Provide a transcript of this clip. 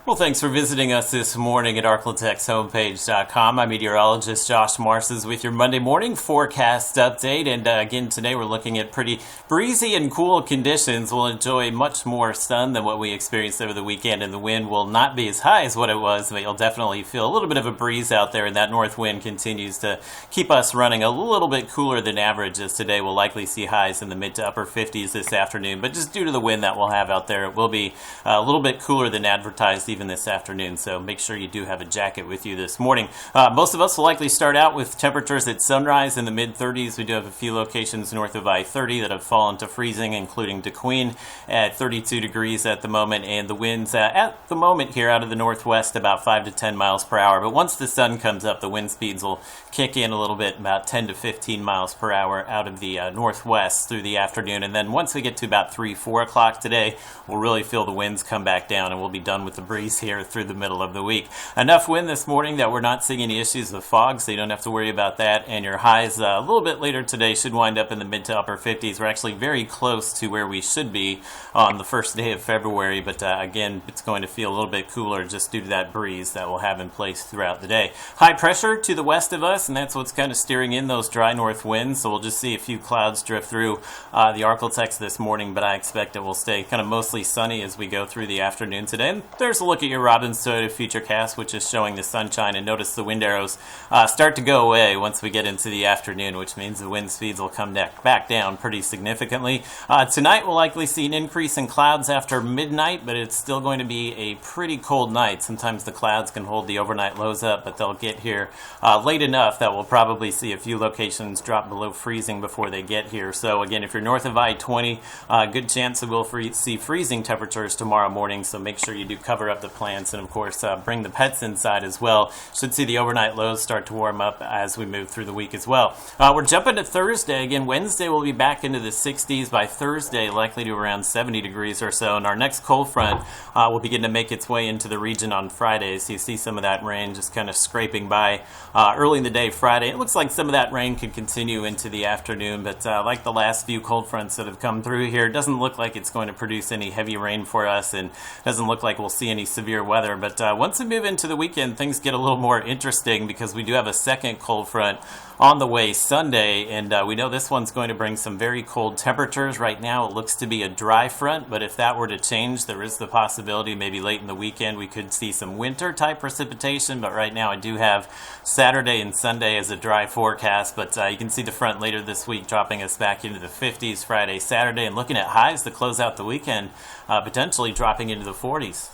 Well, thanks for visiting us this morning at ArklaTexHomepage.com. I'm meteorologist Josh Marces with your Monday morning forecast update. And again, today we're looking at pretty breezy and cool conditions. We'll enjoy much more sun than what we experienced over the weekend, and the wind will not be as high as what it was, but you'll definitely feel a little bit of a breeze out there, and that north wind continues to keep us running a little bit cooler than average, as today we'll likely see highs in the mid to upper 50s this afternoon. But just due to the wind that we'll have out there, it will be a little bit cooler than advertised even this afternoon, so make sure you do have a jacket with you this morning. Most of us will likely start out with temperatures at sunrise in the mid-30s. We do have a few locations north of I-30 that have fallen to freezing, including DeQueen at 32 degrees at the moment, and the winds at the moment here out of the northwest about 5 to 10 miles per hour. But once the sun comes up, the wind speeds will kick in a little bit, about 10 to 15 miles per hour out of the northwest through the afternoon. And then once we get to about 3, 4 o'clock today, we'll really feel the winds come back down, and we'll be done with the breeze here through the middle of the week. Enough wind this morning that we're not seeing any issues with fog, so you don't have to worry about that. And your highs a little bit later today should wind up in the mid to upper 50s. We're actually very close to where we should be on the first day of February, but again, it's going to feel a little bit cooler just due to that breeze that we'll have in place throughout the day. High pressure to the west of us, and that's what's kind of steering in those dry north winds, so we'll just see a few clouds drift through the Arklatex this morning, but I expect it will stay kind of mostly sunny as we go through the afternoon today. And there's a look at your Robin's Toyota Futurecast, which is showing the sunshine, and notice the wind arrows start to go away once we get into the afternoon, which means the wind speeds will come back down pretty significantly. Tonight we'll likely see an increase in clouds after midnight, but it's still going to be a pretty cold night. Sometimes the clouds can hold the overnight lows up, but they'll get here late enough that we'll probably see a few locations drop below freezing before they get here. So again, if you're north of I-20, good chance that we'll see freezing temperatures tomorrow morning, so make sure you do cover up the plants, and of course bring the pets inside as well. Should see the overnight lows start to warm up as we move through the week as well. We're jumping to Thursday. Again, Wednesday we'll be back into the 60s. By Thursday, likely to around 70 degrees or so, and our next cold front will begin to make its way into the region on Friday, so you see some of that rain just kind of scraping by early in the day Friday. It looks like some of that rain could continue into the afternoon, but like the last few cold fronts that have come through here, it doesn't look like it's going to produce any heavy rain for us, and doesn't look like we'll see any severe weather. But once we move into the weekend, things get a little more interesting because we do have a second cold front on the way Sunday, and we know this one's going to bring some very cold temperatures. Right now it looks to be a dry front, but if that were to change, there is the possibility maybe late in the weekend we could see some winter type precipitation. But right now I do have Saturday and Sunday as a dry forecast, but you can see the front later this week dropping us back into the 50s Friday, Saturday, and looking at highs to close out the weekend, potentially dropping into the 40s.